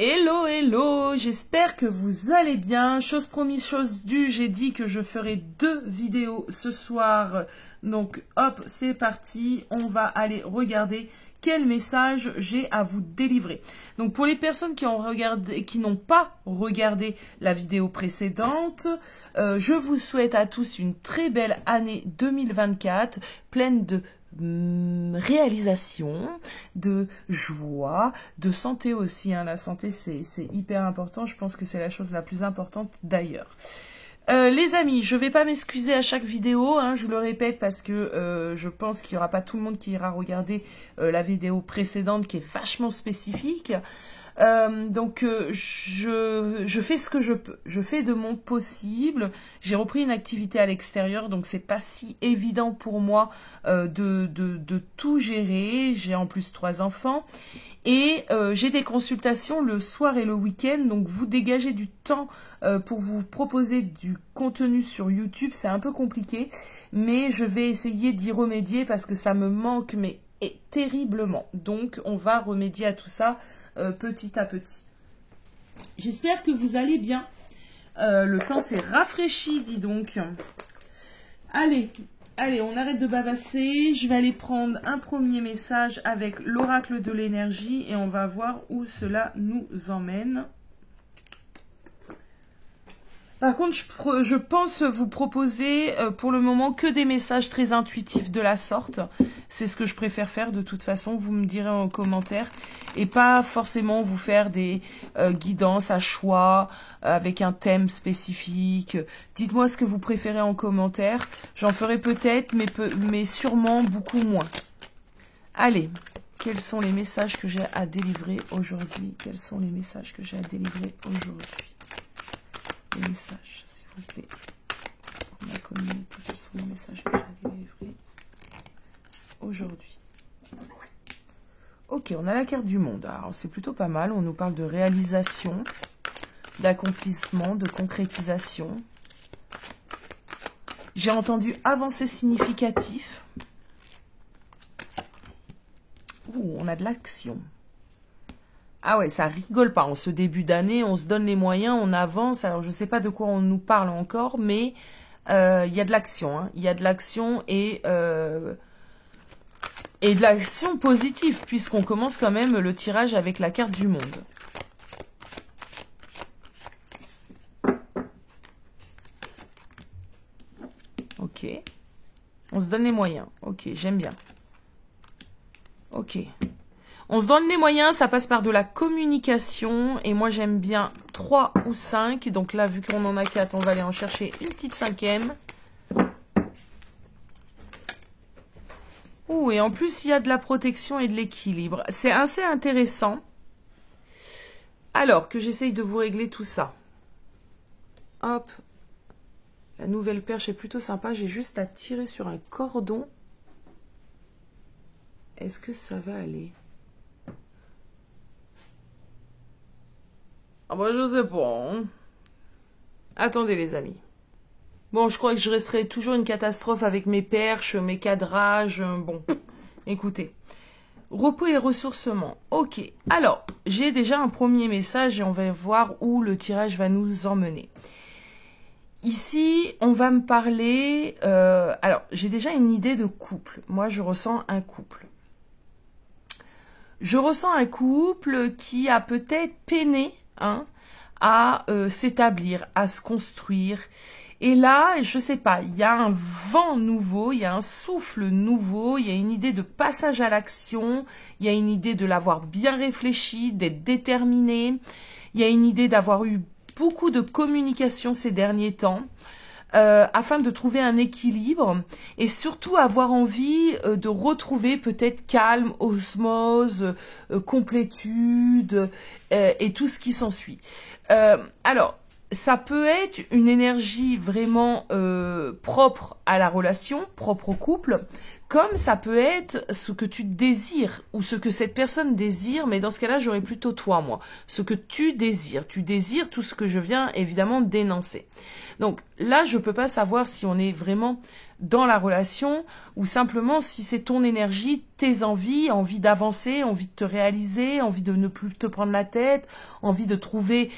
Hello, hello, j'espère que vous allez bien. Chose promise, chose due, j'ai dit que je ferai 2 vidéos ce soir. Donc hop, c'est parti, on va aller regarder quel message j'ai à vous délivrer. Donc pour les personnes qui n'ont pas regardé la vidéo précédente, je vous souhaite à tous une très belle année 2024, pleine de réalisation, de joie, de santé aussi. Hein. La santé, c'est hyper important. Je pense que c'est la chose la plus importante d'ailleurs. Les amis, je vais pas m'excuser à chaque vidéo, hein, je vous le répète parce que je pense qu'il n'y aura pas tout le monde qui ira regarder la vidéo précédente qui est vachement spécifique. Donc je fais ce que je peux, je fais de mon possible. J'ai repris une activité à l'extérieur, donc c'est pas si évident pour moi de tout gérer. J'ai en plus 3 enfants et j'ai des consultations le soir et le week-end, donc vous dégagez du temps pour vous proposer du contenu sur YouTube, c'est un peu compliqué, mais je vais essayer d'y remédier parce que ça me manque mais terriblement. Donc on va remédier à tout ça petit à petit. J'espère que vous allez bien. Le temps s'est rafraîchi, dis donc. Allez, on arrête de bavasser. Je vais aller prendre un premier message avec l'oracle de l'énergie et on va voir où cela nous emmène. Par contre, je pense vous proposer pour le moment que des messages très intuitifs de la sorte. C'est ce que je préfère faire de toute façon, vous me direz en commentaire. Et pas forcément vous faire des guidances à choix avec un thème spécifique. Dites-moi ce que vous préférez en commentaire. J'en ferai peut-être, mais sûrement beaucoup moins. Allez, quels sont les messages que j'ai à délivrer aujourd'hui? Quels sont les messages que j'ai à délivrer aujourd'hui? Les messages, s'il vous plaît. On a communiqué, quels sont les messages que j'ai à délivrer aujourd'hui. Ok, on a la carte du monde. Alors, c'est plutôt pas mal. On nous parle de réalisation, d'accomplissement, de concrétisation. J'ai entendu avancée significatif. Ouh, on a de l'action. Ah ouais, ça rigole pas. En ce début d'année, on se donne les moyens, on avance. Alors, je sais pas de quoi on nous parle encore, mais il y a de l'action. Hein. Il y a de l'action et de l'action positive, puisqu'on commence quand même le tirage avec la carte du monde. Ok. On se donne les moyens. Ok, j'aime bien. Ok. On se donne les moyens, ça passe par de la communication. Et moi, j'aime bien 3 ou 5. Donc là, vu qu'on en a 4, on va aller en chercher une petite 5e. Ouh, et en plus, il y a de la protection et de l'équilibre. C'est assez intéressant. Alors, que j'essaye de vous régler tout ça. Hop. La nouvelle perche est plutôt sympa. J'ai juste à tirer sur un cordon. Est-ce que ça va aller ? Ah bah je sais pas. Hein. Attendez les amis. Bon, je crois que je resterai toujours une catastrophe avec mes perches, mes cadrages. Bon, écoutez. Repos et ressourcement. Ok. Alors, j'ai déjà un premier message et on va voir où le tirage va nous emmener. Ici, on va me parler... alors, j'ai déjà une idée de couple. Moi, je ressens un couple. Je ressens un couple qui a peut-être peiné hein, à s'établir, à se construire. Et là, je sais pas, il y a un vent nouveau, il y a un souffle nouveau, il y a une idée de passage à l'action, il y a une idée de l'avoir bien réfléchi, d'être déterminé, il y a une idée d'avoir eu beaucoup de communication ces derniers temps. Afin de trouver un équilibre et surtout avoir envie de retrouver peut-être calme, osmose, complétude et tout ce qui s'ensuit. Alors, ça peut être une énergie vraiment propre à la relation, propre au couple, comme ça peut être ce que tu désires ou ce que cette personne désire, mais dans ce cas-là, j'aurais plutôt toi, moi. Ce que tu désires tout ce que je viens évidemment d'énoncer. Donc là, je ne peux pas savoir si on est vraiment dans la relation, ou simplement si c'est ton énergie, tes envies, envie d'avancer, envie de te réaliser, envie de ne plus te prendre la tête, envie de trouver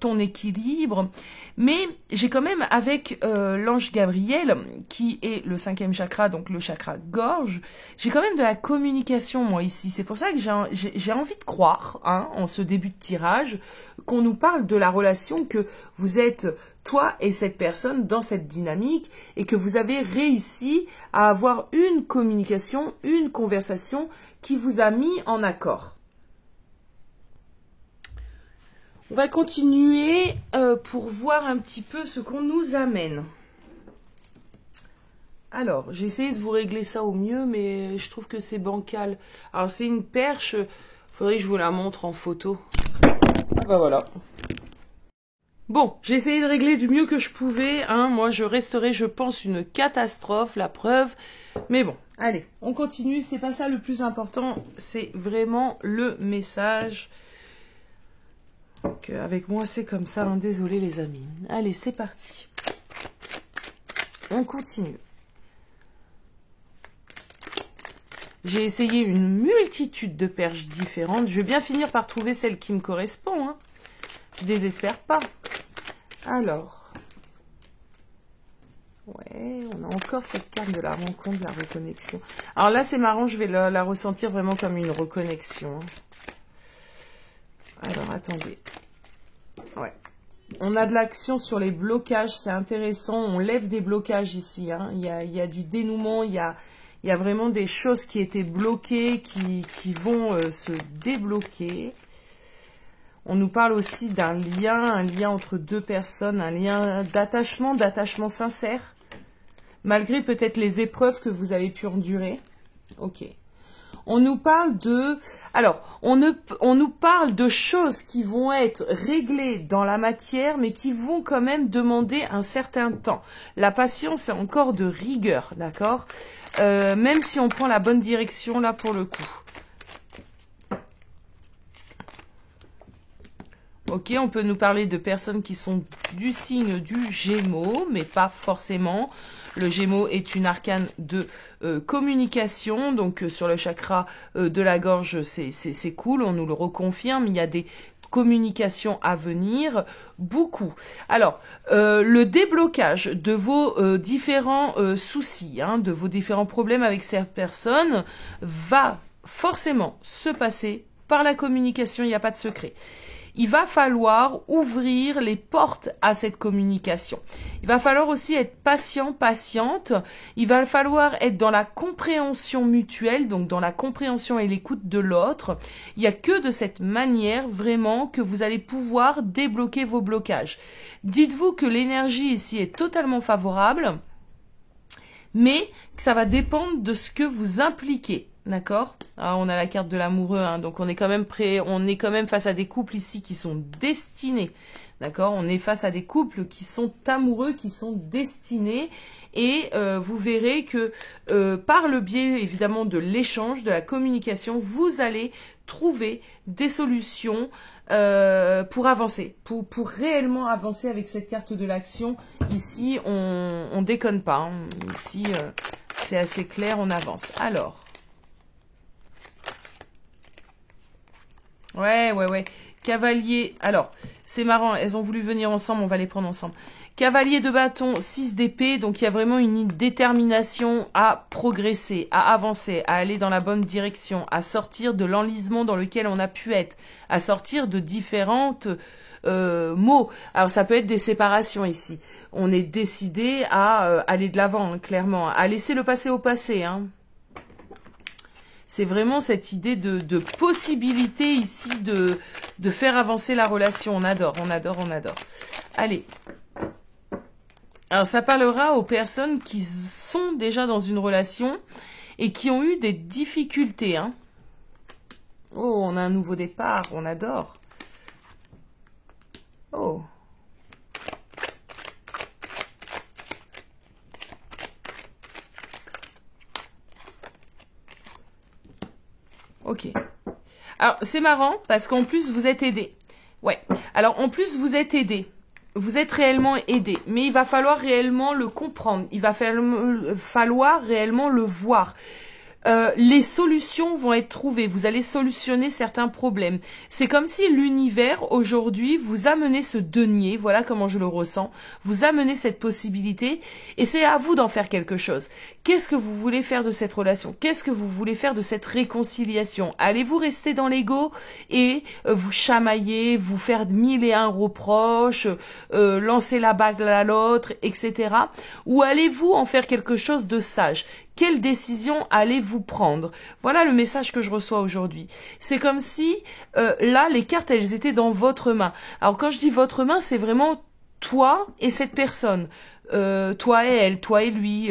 ton équilibre. Mais j'ai quand même avec l'ange Gabriel, qui est le 5e chakra, donc le chakra gorge, j'ai quand même de la communication moi ici. C'est pour ça que j'ai envie de croire, hein, en ce début de tirage, qu'on nous parle de la relation, que vous êtes toi et cette personne dans cette dynamique et que vous avez réussi à avoir une communication, une conversation qui vous a mis en accord. On va continuer pour voir un petit peu ce qu'on nous amène. Alors, j'ai essayé de vous régler ça au mieux, mais je trouve que c'est bancal. Alors, c'est une perche, faudrait que je vous la montre en photo. Ah bah voilà. Bon, j'ai essayé de régler du mieux que je pouvais, hein. Moi je resterai, je pense, une catastrophe, la preuve. Mais bon, allez, on continue, c'est pas ça le plus important, c'est vraiment le message. Donc, avec moi c'est comme ça, hein. Désolé les amis. Allez, c'est parti. On continue. J'ai essayé une multitude de perches différentes, je vais bien finir par trouver celle qui me correspond, hein. Je désespère pas. Alors, ouais, on a encore cette carte de la rencontre, de la reconnexion. Alors là, c'est marrant, je vais la ressentir vraiment comme une reconnexion. Alors, attendez. Ouais. On a de l'action sur les blocages, c'est intéressant. On lève des blocages ici, hein. Il y a du dénouement, il y a vraiment des choses qui étaient bloquées, qui vont se débloquer. On nous parle aussi d'un lien, un lien entre deux personnes, un lien d'attachement sincère, malgré peut-être les épreuves que vous avez pu endurer. Ok. On nous parle de... Alors, on nous parle de choses qui vont être réglées dans la matière, mais qui vont quand même demander un certain temps. La patience, c'est encore de rigueur, d'accord? Même si on prend la bonne direction, là, pour le coup. Ok, on peut nous parler de personnes qui sont du signe du Gémeaux, mais pas forcément. Le Gémeaux est une arcane de communication, donc sur le chakra de la gorge, c'est cool, on nous le reconfirme. Il y a des communications à venir, beaucoup. Alors, le déblocage de vos différents soucis, hein, de vos différents problèmes avec ces personnes, va forcément se passer par la communication, il n'y a pas de secret. Il va falloir ouvrir les portes à cette communication. Il va falloir aussi être patient, patiente. Il va falloir être dans la compréhension mutuelle, donc dans la compréhension et l'écoute de l'autre. Il n'y a que de cette manière vraiment que vous allez pouvoir débloquer vos blocages. Dites-vous que l'énergie ici est totalement favorable, mais que ça va dépendre de ce que vous impliquez. D'accord? On a la carte de l'amoureux, hein, donc on est quand même face à des couples ici qui sont destinés. D'accord? On est face à des couples qui sont amoureux, qui sont destinés. Et vous verrez que par le biais évidemment de l'échange, de la communication, vous allez trouver des solutions pour avancer, pour réellement avancer avec cette carte de l'action. Ici, on déconne pas, hein. Ici, c'est assez clair, on avance. Alors... Ouais. Cavalier. Alors, c'est marrant, elles ont voulu venir ensemble, on va les prendre ensemble. Cavalier de bâton, 6 d'épée, donc il y a vraiment une détermination à progresser, à avancer, à aller dans la bonne direction, à sortir de l'enlisement dans lequel on a pu être, à sortir de différentes mots. Alors, ça peut être des séparations ici. On est décidé à aller de l'avant, hein, clairement, à laisser le passé au passé, hein. C'est vraiment cette idée de possibilité ici de faire avancer la relation. On adore. Allez. Alors, ça parlera aux personnes qui sont déjà dans une relation et qui ont eu des difficultés, hein. Oh, on a un nouveau départ. On adore. Oh. Ok. Alors, c'est marrant parce qu'en plus, vous êtes aidé. Ouais. Alors, en plus, vous êtes aidé. vous êtes réellement aidé, mais il va falloir réellement le comprendre, il va falloir réellement le voir. Les solutions vont être trouvées, vous allez solutionner certains problèmes. C'est comme si l'univers aujourd'hui vous amenait ce denier, voilà comment je le ressens, vous amenez cette possibilité et c'est à vous d'en faire quelque chose. Qu'est-ce que vous voulez faire de cette relation? Qu'est-ce que vous voulez faire de cette réconciliation? Allez-vous rester dans l'ego et vous chamailler, vous faire 1001 reproches, lancer la bague à l'autre, etc. Ou allez-vous en faire quelque chose de sage? Quelle décision allez-vous prendre? Voilà le message que je reçois aujourd'hui. C'est comme si, là, les cartes, elles étaient dans votre main. Alors, quand je dis votre main, c'est vraiment toi et cette personne. Toi et elle, toi et lui.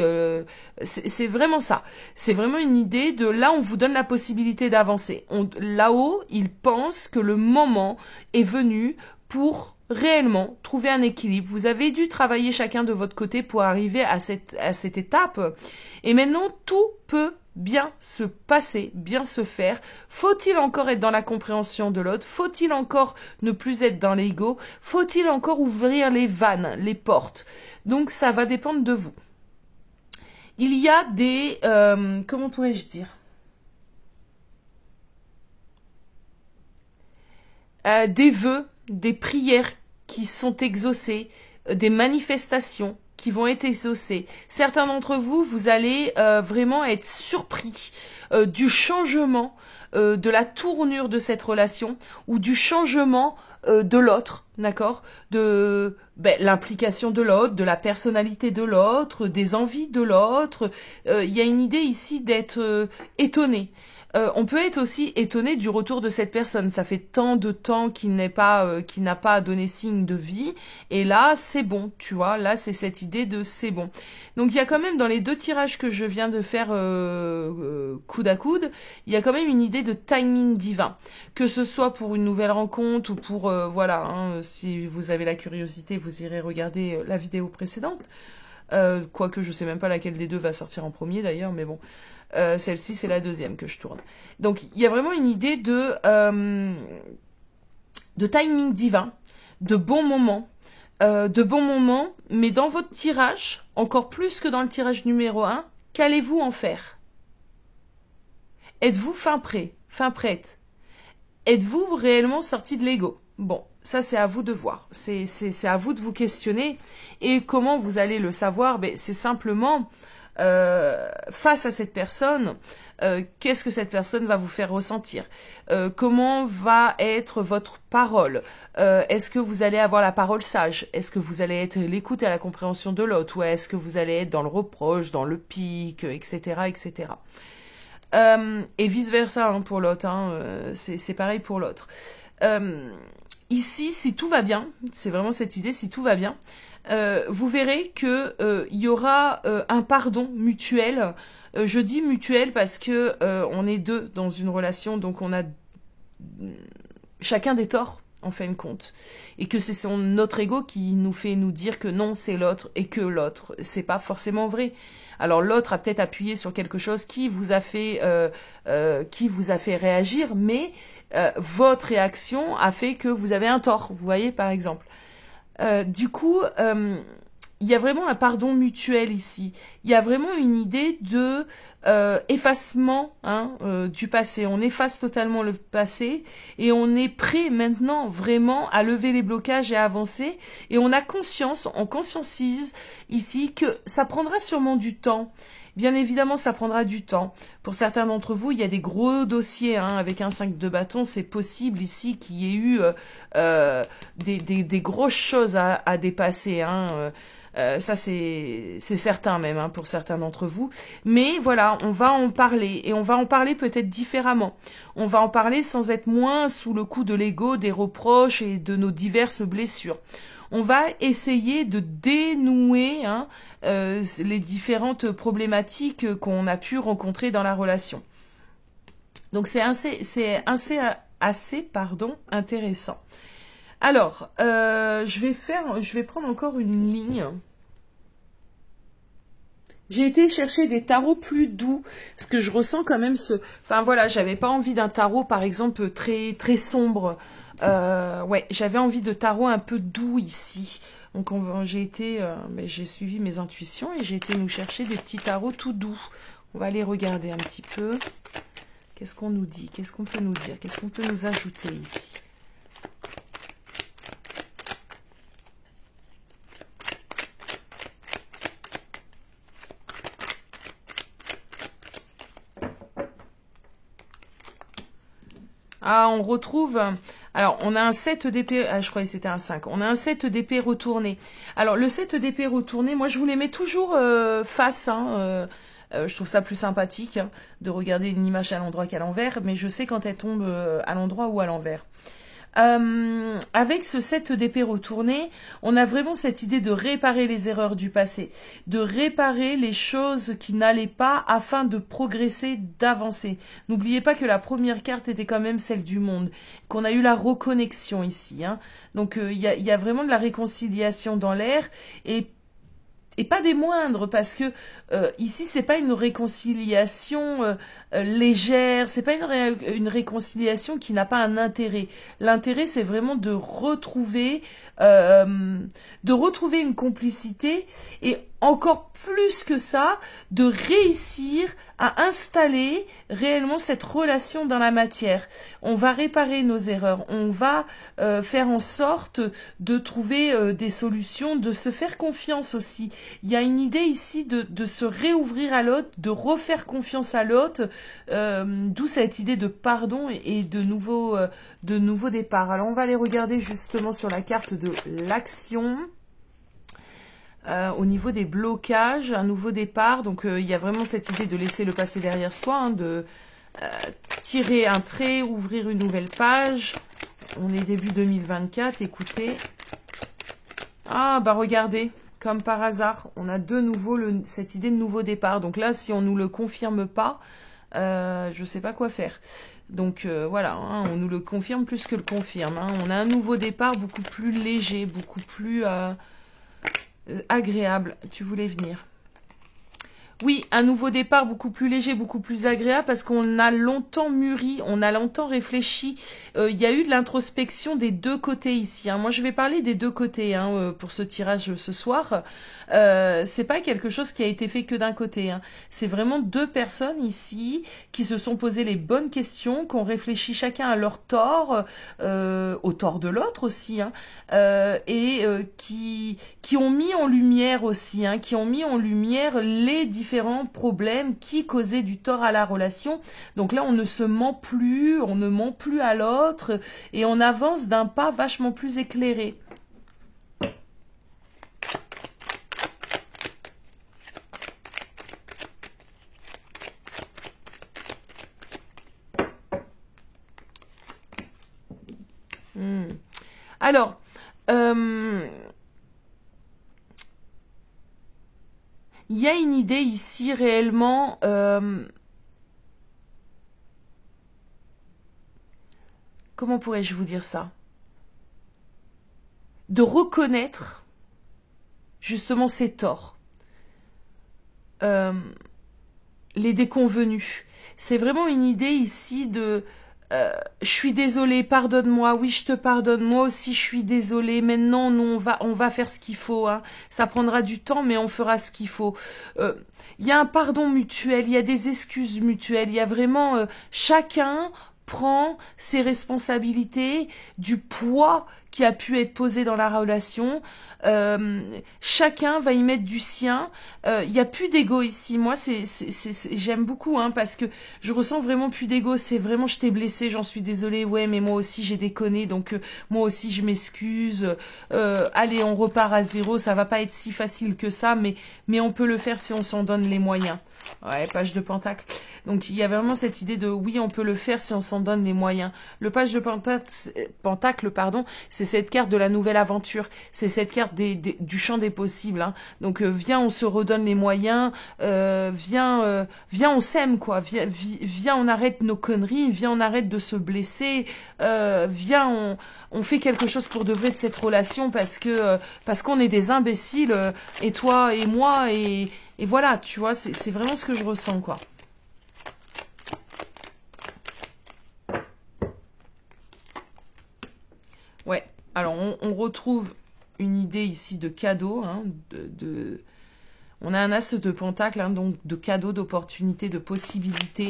C'est vraiment ça. C'est vraiment une idée de, là, on vous donne la possibilité d'avancer. Là-haut, ils pensent que le moment est venu pour réellement trouver un équilibre. Vous avez dû travailler chacun de votre côté pour arriver à cette étape. Et maintenant, tout peut bien se passer, bien se faire. Faut-il encore être dans la compréhension de l'autre? Faut-il encore ne plus être dans l'ego? Faut-il encore ouvrir les vannes, les portes? Donc, ça va dépendre de vous. Il y a des... comment pourrais-je dire? Des vœux, des prières qui sont exaucées, des manifestations qui vont être exaucées. Certains d'entre vous, vous allez vraiment être surpris du changement, de la tournure de cette relation ou du changement de l'autre, d'accord, de l'implication de l'autre, de la personnalité de l'autre, des envies de l'autre. Il y a une idée ici d'être étonné. On peut être aussi étonné du retour de cette personne. Ça fait tant de temps qu'il n'a pas donné signe de vie. Et là, c'est bon, tu vois. Là, c'est cette idée de c'est bon. Donc, il y a quand même, dans les deux tirages que je viens de faire coude à coude, il y a quand même une idée de timing divin. Que ce soit pour une nouvelle rencontre ou pour, voilà, hein, si vous avez la curiosité, vous irez regarder la vidéo précédente. Quoique, je sais même pas laquelle des deux va sortir en premier d'ailleurs, mais bon. Celle-ci, c'est la deuxième que je tourne. Donc, il y a vraiment une idée de timing divin, de bons moments, mais dans votre tirage, encore plus que dans le tirage numéro 1, qu'allez-vous en faire? Êtes-vous fin prêt, fin prête? Êtes-vous réellement sorti de l'ego? Bon, ça c'est à vous de voir, c'est à vous de vous questionner. Et comment vous allez le savoir? Ben, c'est simplement... face à cette personne, qu'est-ce que cette personne va vous faire ressentir? Comment va être votre parole? Est-ce que vous allez avoir la parole sage? Est-ce que vous allez être l'écoute et la compréhension de l'autre? Ou est-ce que vous allez être dans le reproche, dans le pic, etc., etc. Et vice-versa hein, pour l'autre, hein, c'est pareil pour l'autre. Ici, si tout va bien, c'est vraiment cette idée, si tout va bien, vous verrez que il y aura un pardon mutuel. Je dis mutuel parce que on est deux dans une relation, donc on a chacun des torts en fin de compte, et que c'est notre ego qui nous fait nous dire que non, c'est l'autre et que l'autre, c'est pas forcément vrai. Alors l'autre a peut-être appuyé sur quelque chose qui vous a fait réagir, mais votre réaction a fait que vous avez un tort. Vous voyez par exemple. Du coup, il y a vraiment un pardon mutuel ici. Il y a vraiment une idée de effacement hein, du passé. On efface totalement le passé et on est prêt maintenant vraiment à lever les blocages et à avancer. Et on a conscience, on conscientise ici que ça prendra sûrement du temps. Bien évidemment, ça prendra du temps. Pour certains d'entre vous, il y a des gros dossiers hein, avec un 5 de bâton. C'est possible ici qu'il y ait eu des grosses choses à dépasser. Hein. Ça, c'est certain même hein, pour certains d'entre vous. Mais voilà, on va en parler. Et on va en parler peut-être différemment. On va en parler sans être moins sous le coup de l'ego, des reproches et de nos diverses blessures. On va essayer de dénouer hein, les différentes problématiques qu'on a pu rencontrer dans la relation. Donc c'est assez intéressant. Alors, je vais prendre encore une ligne. J'ai été chercher des tarots plus doux, parce que je ressens quand même enfin voilà, j'avais pas envie d'un tarot, par exemple, très, très sombre, Ouais, j'avais envie de tarot un peu doux ici. Donc j'ai suivi mes intuitions et j'ai été nous chercher des petits tarots tout doux. On va aller regarder un petit peu. Qu'est-ce qu'on nous dit? Qu'est-ce qu'on peut nous dire? Qu'est-ce qu'on peut nous ajouter ici? Ah, on retrouve... Alors, on a un 7 d'épée... Ah, je croyais que c'était un 5. On a un 7 d'épée retourné. Alors, le 7 d'épée retourné, moi, je vous les mets toujours face. Hein, je trouve ça plus sympathique hein, de regarder une image à l'endroit qu'à l'envers. Mais je sais quand elle tombe à l'endroit ou à l'envers. Avec ce 7 d'épée retourné, on a vraiment cette idée de réparer les erreurs du passé, de réparer les choses qui n'allaient pas afin de progresser, d'avancer. N'oubliez pas que la première carte était quand même celle du monde, qu'on a eu la reconnexion ici. Hein. Donc il y a vraiment de la réconciliation dans l'air et pas des moindres, parce que ici, c'est pas une réconciliation légère, c'est pas une réconciliation qui n'a pas un intérêt. L'intérêt, c'est vraiment de retrouver une complicité et encore plus que ça, de réussir à installer réellement cette relation dans la matière. On va réparer nos erreurs, on va faire en sorte de trouver des solutions, de se faire confiance aussi. Il y a une idée ici de se réouvrir à l'autre, de refaire confiance à l'autre, d'où cette idée de pardon et de nouveaux départs. Alors on va aller regarder justement sur la carte de l'action. Au niveau des blocages, un nouveau départ, donc il y a vraiment cette idée de laisser le passé derrière soi, hein, de tirer un trait, ouvrir une nouvelle page. On est début 2024, écoutez. Ah bah regardez, comme par hasard, on a de nouveau cette idée de nouveau départ. Donc là, si on nous le confirme pas, je sais pas quoi faire. Donc voilà, hein, on nous le confirme plus que le confirme. Hein. On a un nouveau départ beaucoup plus léger, beaucoup plus... agréable. Tu voulais venir. Oui, un nouveau départ beaucoup plus léger, beaucoup plus agréable parce qu'on a longtemps mûri, on a longtemps réfléchi. Il y a eu de l'introspection des deux côtés ici. Hein. Moi, je vais parler des deux côtés hein, pour ce tirage ce soir. C'est pas quelque chose qui a été fait que d'un côté. Hein. C'est vraiment deux personnes ici qui se sont posées les bonnes questions, qui ont réfléchi chacun à leur tort, au tort de l'autre aussi, hein, qui ont mis en lumière aussi, hein, qui ont mis en lumière les différents problèmes qui causaient du tort à la relation. Donc là, on ne se ment plus, on ne ment plus à l'autre et on avance d'un pas vachement plus éclairé. Alors, il y a une idée ici réellement comment pourrais-je vous dire ça? De reconnaître justement ses torts, les déconvenus. C'est vraiment une idée ici de je suis désolée, pardonne-moi, oui je te pardonne, moi aussi je suis désolée, maintenant nous on va faire ce qu'il faut, hein. Ça prendra du temps mais on fera ce qu'il faut. Il y a un pardon mutuel, il y a des excuses mutuelles, il y a vraiment chacun prend ses responsabilités du poids qui a pu être posé dans la relation. Chacun va y mettre du sien. Il n'y a plus d'ego ici. Moi, j'aime beaucoup hein, parce que je ressens vraiment plus d'ego. C'est vraiment je t'ai blessé, j'en suis désolée. Ouais, mais moi aussi j'ai déconné, donc moi aussi je m'excuse. Allez, on repart à zéro. Ça va pas être si facile que ça, mais on peut le faire si on s'en donne les moyens. Ouais, page de pentacle. Donc il y a vraiment cette idée de oui, on peut le faire si on s'en donne les moyens. Le page de pentacle, pardon, c'est cette carte de la nouvelle aventure. C'est cette carte du champ des possibles. Hein. Donc viens, on se redonne les moyens. Viens, on s'aime quoi. Viens, on arrête nos conneries. Viens, on arrête de se blesser. Viens, on fait quelque chose pour de vrai de cette relation parce qu'on est des imbéciles. Et toi et moi et voilà, tu vois, c'est vraiment ce que je ressens, quoi. Ouais, alors on retrouve une idée ici de cadeau, hein, on a un as de pentacle, hein, donc de cadeau, d'opportunité, de possibilité.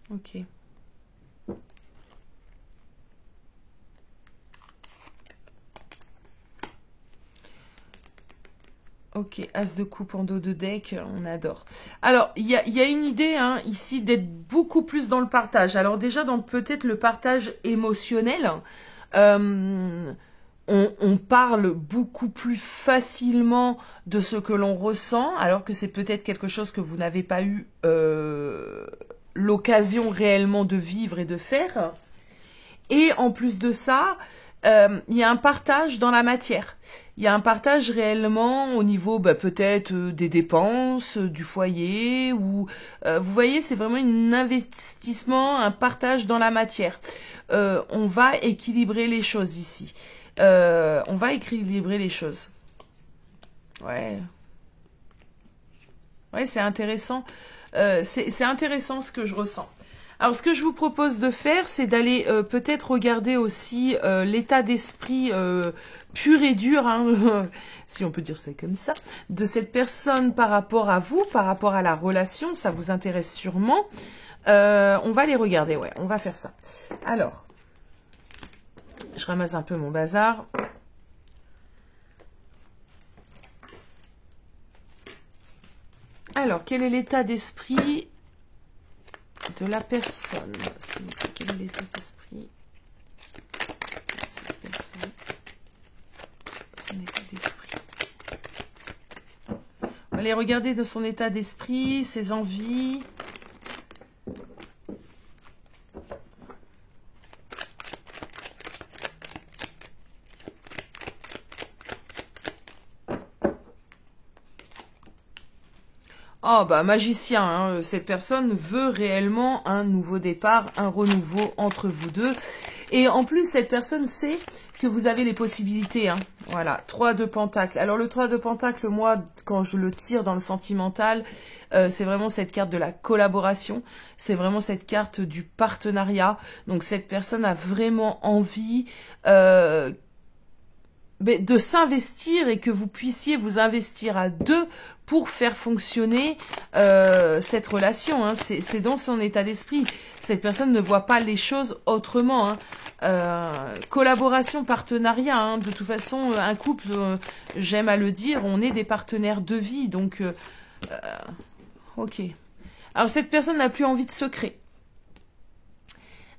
Ok. Ok, as de coupe en dos de deck, on adore. Alors, il y a une idée hein, ici d'être beaucoup plus dans le partage. Alors déjà, dans peut-être le partage émotionnel, on parle beaucoup plus facilement de ce que l'on ressent, alors que c'est peut-être quelque chose que vous n'avez pas eu l'occasion réellement de vivre et de faire. Et en plus de ça, il y a un partage dans la matière. Il y a un partage réellement au niveau peut-être des dépenses, du foyer, ou vous voyez, c'est vraiment un investissement, un partage dans la matière. On va équilibrer les choses ici. On va équilibrer les choses. Ouais. Ouais, c'est intéressant. C'est intéressant ce que je ressens. Alors, ce que je vous propose de faire, c'est d'aller peut-être regarder aussi l'état d'esprit pur et dur, hein, si on peut dire ça comme ça, de cette personne par rapport à vous, par rapport à la relation. Ça vous intéresse sûrement. On va les regarder, ouais, on va faire ça. Alors, je ramasse un peu mon bazar. Alors, quel est l'état d'esprit de la personne? Quel est l'état d'esprit de cette personne? Son état d'esprit. On va aller regarder de son état d'esprit, ses envies. Oh bah magicien, hein. Cette personne veut réellement un nouveau départ, un renouveau entre vous deux. Et en plus, cette personne sait que vous avez les possibilités. Hein. Voilà, 3 de pentacle. Alors le 3 de pentacle, moi, quand je le tire dans le sentimental, c'est vraiment cette carte de la collaboration. C'est vraiment cette carte du partenariat. Donc cette personne a vraiment envie de s'investir et que vous puissiez vous investir à deux pour faire fonctionner cette relation. Hein. C'est dans son état d'esprit. Cette personne ne voit pas les choses autrement. Hein. Collaboration, partenariat. Hein. De toute façon, un couple, j'aime à le dire, on est des partenaires de vie. Donc, ok. Alors, cette personne n'a plus envie de secret.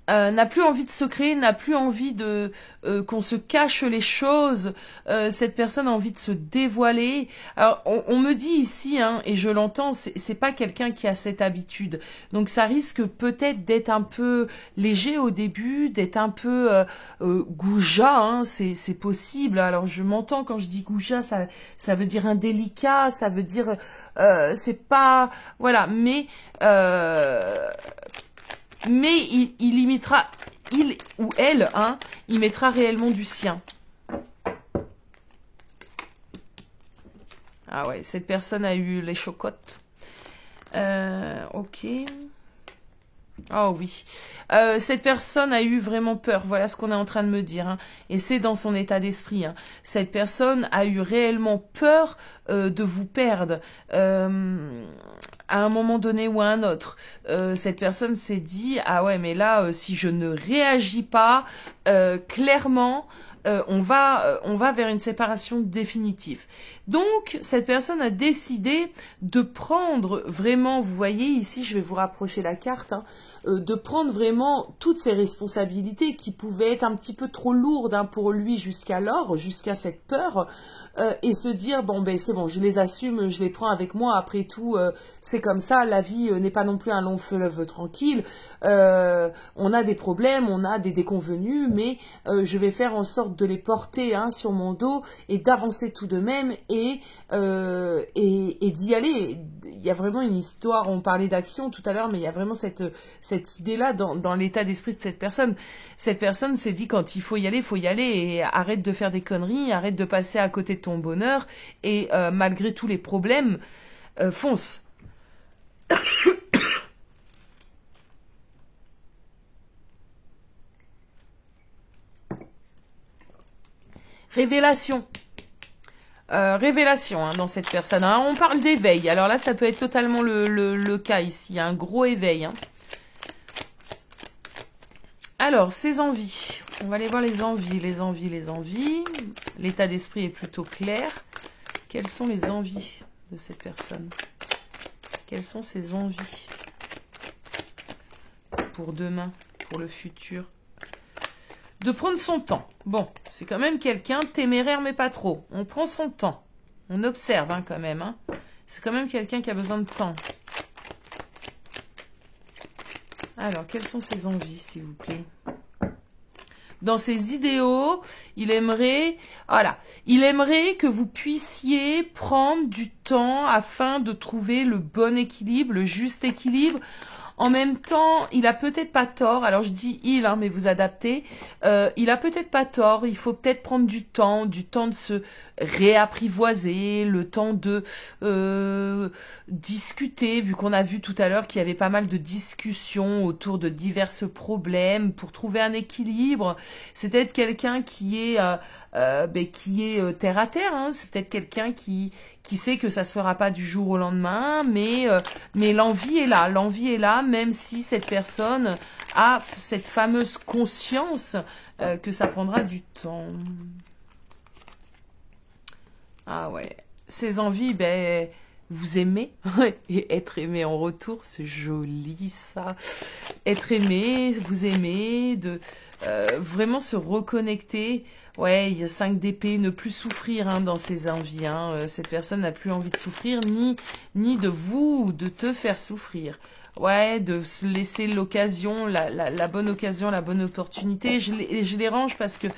N'a plus envie de secret, n'a plus envie de qu'on se cache les choses. Cette personne a envie de se dévoiler. Alors, on me dit ici, hein, et je l'entends, c'est pas quelqu'un qui a cette habitude. Donc, ça risque peut-être d'être un peu léger au début, d'être un peu goujat. Hein, c'est possible. Alors, je m'entends quand je dis goujat, ça veut dire indélicat, ça veut dire c'est pas voilà, mais il imitera, il ou elle, hein, il mettra réellement du sien. Ah ouais, cette personne a eu les chocottes. Ok. Oh oui. Cette personne a eu vraiment peur. Voilà ce qu'on est en train de me dire. Hein. Et c'est dans son état d'esprit. Hein. Cette personne a eu réellement peur de vous perdre. À un moment donné ou à un autre. Cette personne s'est dit, ah ouais, mais là, si je ne réagis pas, clairement, on va vers une séparation définitive. Donc, cette personne a décidé de prendre vraiment, vous voyez ici, je vais vous rapprocher la carte, hein, de prendre vraiment toutes ses responsabilités qui pouvaient être un petit peu trop lourdes hein, pour lui jusqu'alors, jusqu'à cette peur, et se dire, bon, ben c'est bon, je les assume, je les prends avec moi, après tout, c'est comme ça, la vie n'est pas non plus un long fleuve tranquille, on a des problèmes, on a des déconvenus, mais je vais faire en sorte de les porter hein, sur mon dos et d'avancer tout de même et d'y aller. Il y a vraiment une histoire, on parlait d'action tout à l'heure, mais il y a vraiment cette idée-là dans l'état d'esprit de cette personne. Cette personne s'est dit quand il faut y aller et arrête de faire des conneries, arrête de passer à côté de ton bonheur et malgré tous les problèmes, fonce. Révélation. Révélation hein, dans cette personne. Hein. On parle d'éveil. Alors là, ça peut être totalement le cas ici. Il y a un gros éveil. Hein. Alors, ses envies. On va aller voir les envies, les envies, les envies. L'état d'esprit est plutôt clair. Quelles sont les envies de cette personne? Quelles sont ses envies pour demain, pour le futur? De prendre son temps. Bon, c'est quand même quelqu'un téméraire, mais pas trop. On prend son temps. On observe hein, quand même. Hein. C'est quand même quelqu'un qui a besoin de temps. Alors, quelles sont ses envies, s'il vous plaît? Dans ses idéaux, il aimerait, voilà, il aimerait que vous puissiez prendre du temps afin de trouver le bon équilibre, le juste équilibre. En même temps, il a peut-être pas tort. Alors je dis il, hein, mais vous adaptez. Il a peut-être pas tort. Il faut peut-être prendre du temps de se réapprivoiser, le temps de discuter. Vu qu'on a vu tout à l'heure qu'il y avait pas mal de discussions autour de divers problèmes pour trouver un équilibre. C'est peut-être quelqu'un qui est terre à terre. Hein. C'est peut-être quelqu'un qui sait que ça se fera pas du jour au lendemain, mais l'envie est là, même si cette personne a cette fameuse conscience que ça prendra du temps. Ah ouais, ces envies, ben, vous aimez, et être aimé en retour, c'est joli ça. Être aimé, vous aimez, de vraiment se reconnecter. Ouais, il y a 5 d'épée, ne plus souffrir hein, dans ses envies. Hein. Cette personne n'a plus envie de souffrir, ni de vous, ou de te faire souffrir. Ouais, de se laisser l'occasion, la bonne occasion, la bonne opportunité. Je les range parce que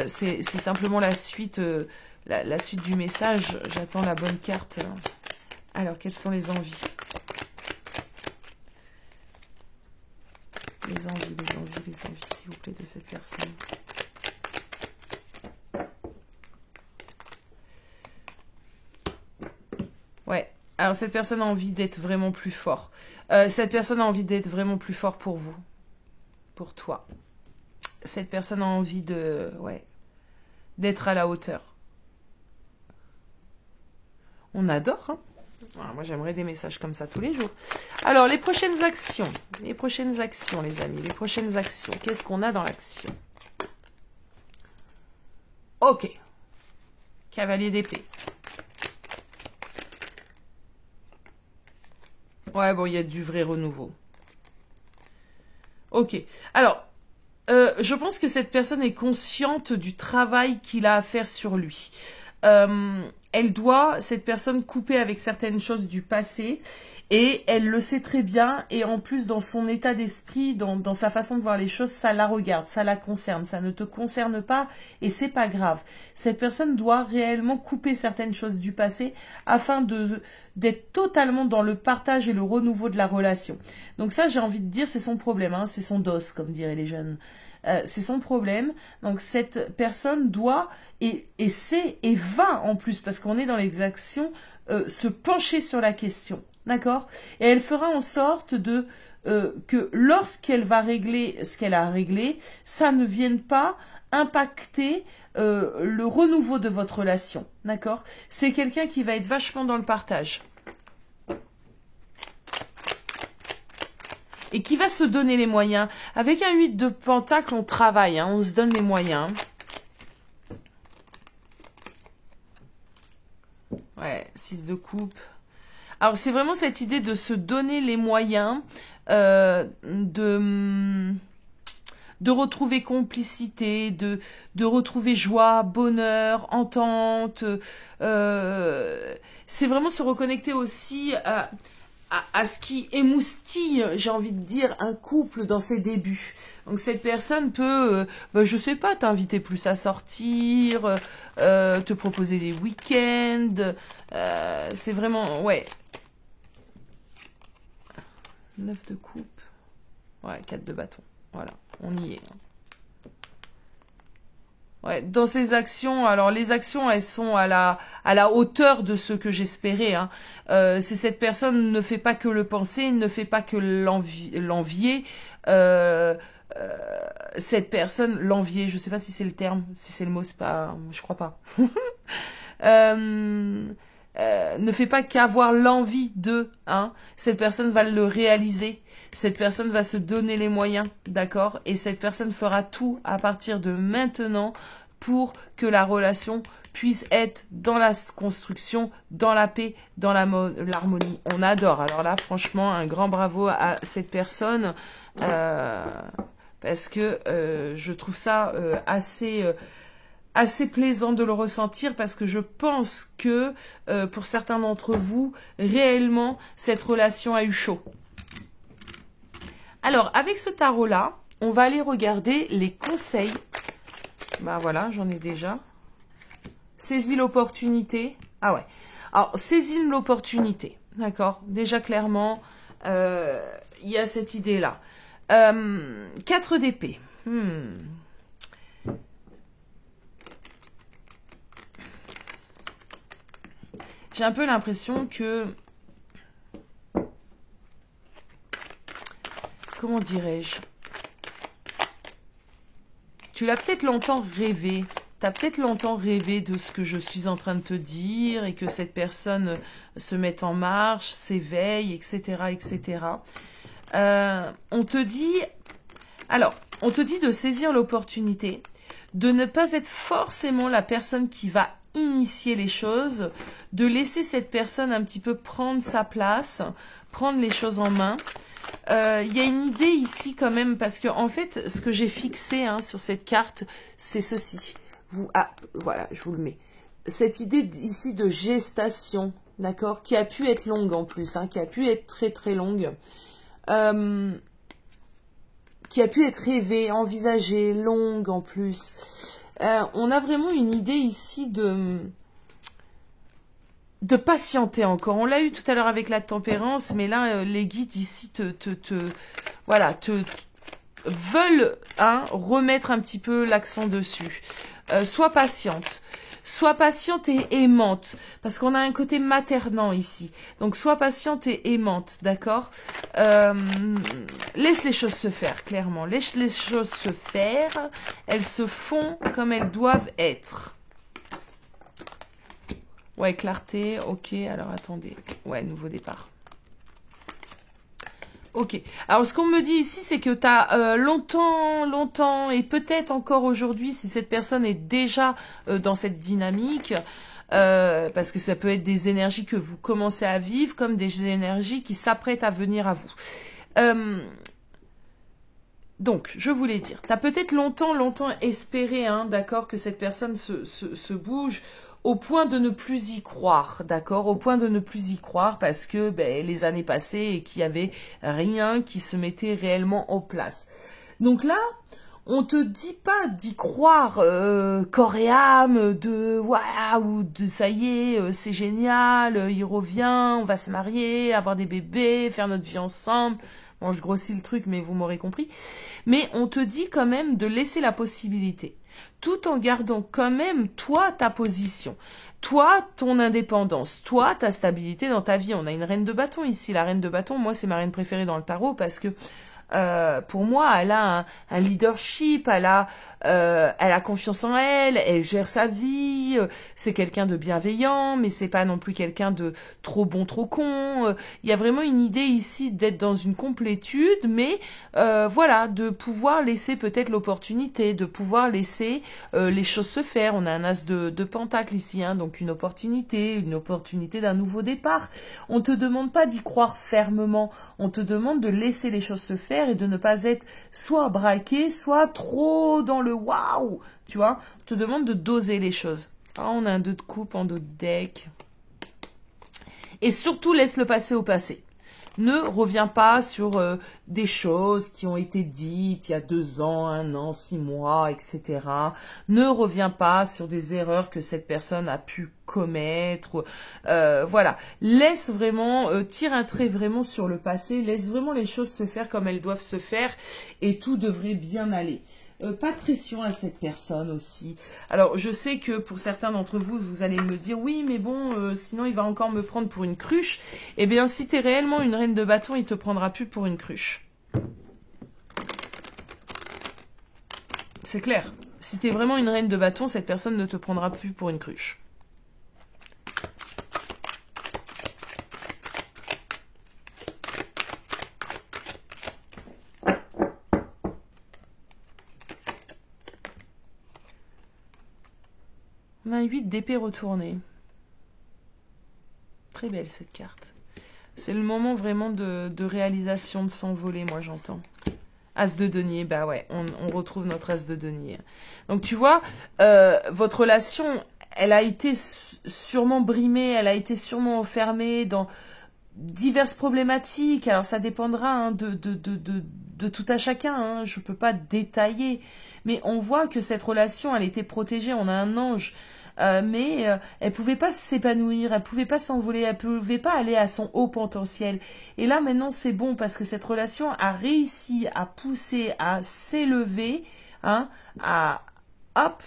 c'est simplement la suite, la suite du message. J'attends la bonne carte. Alors, quelles sont les envies? Les envies, s'il vous plaît, de cette personne. Ouais, alors cette personne a envie d'être vraiment plus fort. Cette personne a envie d'être vraiment plus fort pour vous. Pour toi. Cette personne a envie de... Ouais, d'être à la hauteur. On adore, hein. Ah, moi, j'aimerais des messages comme ça tous les jours. Alors, les prochaines actions. Les prochaines actions, les amis. Les prochaines actions. Qu'est-ce qu'on a dans l'action? Ok. Cavalier d'épée. Ouais, bon, il y a du vrai renouveau. Ok. Alors, je pense que cette personne est consciente du travail qu'il a à faire sur lui. Elle doit, cette personne, couper avec certaines choses du passé et elle le sait très bien et en plus dans son état d'esprit, dans sa façon de voir les choses, ça la regarde, ça la concerne, ça ne te concerne pas et c'est pas grave. Cette personne doit réellement couper certaines choses du passé afin d'être totalement dans le partage et le renouveau de la relation. Donc ça, j'ai envie de dire, c'est son problème, hein, c'est son dos, comme diraient les jeunes. C'est son problème. Donc cette personne doit et sait et va en plus parce qu'on est dans les actions se pencher sur la question, d'accord? Et elle fera en sorte de que lorsqu'elle va régler ce qu'elle a à régler, ça ne vienne pas impacter le renouveau de votre relation, d'accord? C'est quelqu'un qui va être vachement dans le partage. Et qui va se donner les moyens. Avec un 8 de pentacle, on travaille, hein, on se donne les moyens. Ouais, 6 de coupe. Alors, c'est vraiment cette idée de se donner les moyens de retrouver complicité, de retrouver joie, bonheur, entente. C'est vraiment se reconnecter aussi à ce qui émoustille, j'ai envie de dire, un couple dans ses débuts. Donc cette personne peut, je sais pas, t'inviter plus à sortir, te proposer des week-ends. C'est vraiment, ouais. 9 de coupe. Ouais, 4 de bâton. Voilà, on y est. Ouais, dans ces actions, alors les actions, elles sont à la hauteur de ce que j'espérais. Hein. C'est cette personne ne fait pas que le penser, ne fait pas que l'envier. Euh, cette personne, l'envier, je sais pas si c'est le terme, si c'est le mot, c'est pas, je crois pas. Ne fait pas qu'avoir l'envie de, hein. Cette personne va le réaliser. Cette personne va se donner les moyens, d'accord? Et cette personne fera tout à partir de maintenant pour que la relation puisse être dans la construction, dans la paix, dans l'harmonie. On adore. Alors là, franchement, un grand bravo à cette personne parce que je trouve ça assez plaisant de le ressentir parce que je pense que pour certains d'entre vous, réellement, cette relation a eu chaud. Alors, avec ce tarot-là, on va aller regarder les conseils. Bah voilà, j'en ai déjà. Saisis l'opportunité. Ah ouais. Alors, saisis l'opportunité. D'accord? Déjà, clairement, il y a cette idée-là. 4 d'épée. J'ai un peu l'impression que... Comment dirais-je? Tu l'as peut-être longtemps rêvé. Tu as peut-être longtemps rêvé de ce que je suis en train de te dire et que cette personne se mette en marche, s'éveille, etc., etc. On te dit... Alors, on te dit de saisir l'opportunité, de ne pas être forcément la personne qui va initier les choses, de laisser cette personne un petit peu prendre sa place, prendre les choses en main. Il y a une idée ici quand même, parce que en fait, ce que j'ai fixé sur cette carte, c'est ceci. Voilà, je vous le mets. Cette idée ici de gestation, d'accord, qui a pu être longue en plus, qui a pu être très très longue, qui a pu être rêvée, envisagée, longue en plus. On a vraiment une idée ici de patienter encore. On l'a eu tout à l'heure avec la tempérance, mais là, les guides ici veulent remettre un petit peu l'accent dessus. Sois patiente. Sois patiente et aimante, parce qu'on a un côté maternant ici. Donc, sois patiente et aimante, d'accord? Laisse les choses se faire, clairement. Laisse les choses se faire. Elles se font comme elles doivent être. Ouais, clarté, ok, alors attendez. Ouais, nouveau départ. Ok, alors ce qu'on me dit ici, c'est que tu as longtemps, et peut-être encore aujourd'hui, si cette personne est déjà dans cette dynamique, parce que ça peut être des énergies que vous commencez à vivre, comme des énergies qui s'apprêtent à venir à vous. Donc, je voulais dire, tu as peut-être longtemps espéré, d'accord, que cette personne se bouge, au point de ne plus y croire, d'accord? Au point de ne plus y croire parce que les années passées et qu'il n'y avait rien qui se mettait réellement en place. Donc là, on te dit pas d'y croire corps et âme, de waouh, de ça y est, c'est génial, il revient, on va se marier, avoir des bébés, faire notre vie ensemble. Bon, je grossis le truc, mais vous m'aurez compris. Mais on te dit quand même de laisser la possibilité, tout en gardant quand même, toi, ta position, toi, ton indépendance, toi, ta stabilité dans ta vie. On a une reine de bâton ici. La reine de bâton, moi, c'est ma reine préférée dans le tarot parce que pour moi, elle a un leadership, elle a confiance en elle, elle gère sa vie, c'est quelqu'un de bienveillant, mais c'est pas non plus quelqu'un de trop bon, trop con. Il y a vraiment une idée ici d'être dans une complétude, mais voilà, de pouvoir laisser peut-être l'opportunité, de pouvoir laisser les choses se faire. On a un as de pentacle ici, donc une opportunité d'un nouveau départ. On te demande pas d'y croire fermement, on te demande de laisser les choses se faire et de ne pas être soit braqué, soit trop dans le waouh, tu vois. On te demande de doser les choses. On a un 2 de coupe en dos de deck. Et surtout, laisse-le passer au passé. Ne reviens pas sur des choses qui ont été dites il y a 2 ans, 1 an, 6 mois, etc. Ne reviens pas sur des erreurs que cette personne a pu commettre. Voilà. Laisse vraiment, tire un trait vraiment sur le passé. Laisse vraiment les choses se faire comme elles doivent se faire et tout devrait bien aller. pas de pression à cette personne aussi. Alors, je sais que pour certains d'entre vous, vous allez me dire, oui, mais bon, sinon il va encore me prendre pour une cruche. Eh bien, si tu es réellement une reine de bâton, il te prendra plus pour une cruche. C'est clair. Si tu es vraiment une reine de bâton, cette personne ne te prendra plus pour une cruche. On a un 8 d'épée retournée. Très belle cette carte. C'est le moment vraiment de réalisation, de s'envoler, moi j'entends. As de denier, bah ouais, on retrouve notre as de denier. Donc tu vois, votre relation, elle a été sûrement brimée, elle a été sûrement enfermée dans diverses problématiques. Alors ça dépendra hein, de tout à chacun, hein. Je ne peux pas détailler. Mais on voit que cette relation, elle était protégée, on a un ange. Mais elle pouvait pas s'épanouir, elle pouvait pas s'envoler, elle pouvait pas aller à son haut potentiel. Et là maintenant c'est bon parce que cette relation a réussi à pousser, à s'élever, hein, à hop,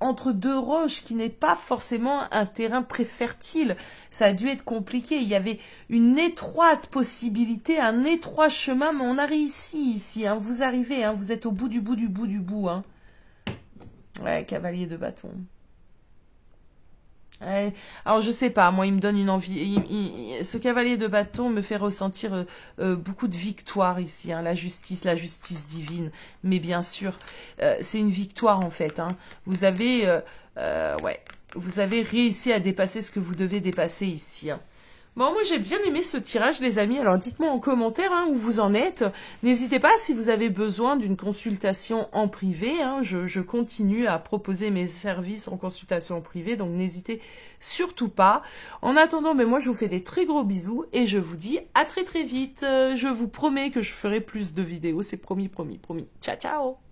entre deux roches qui n'est pas forcément un terrain très fertile. Ça a dû être compliqué. Il y avait une étroite possibilité, un étroit chemin, mais on a réussi ici. Hein. Vous arrivez, hein, vous êtes au bout du bout du bout du bout. Hein. Ouais, cavalier de bâton. Ouais. Alors je sais pas, moi il me donne une envie. Ce cavalier de bâton me fait ressentir beaucoup de victoire ici, hein, la justice divine. Mais bien sûr, c'est une victoire en fait. Hein. Vous avez, ouais, vous avez réussi à dépasser ce que vous devez dépasser ici. Hein. Bon, moi j'ai bien aimé ce tirage les amis, alors dites-moi en commentaire hein, où vous en êtes. N'hésitez pas si vous avez besoin d'une consultation en privé, hein, je continue à proposer mes services en consultation en privé, donc n'hésitez surtout pas. En attendant, mais moi je vous fais des très gros bisous et je vous dis à très très vite. Je vous promets que je ferai plus de vidéos, c'est promis, promis, promis. Ciao, ciao!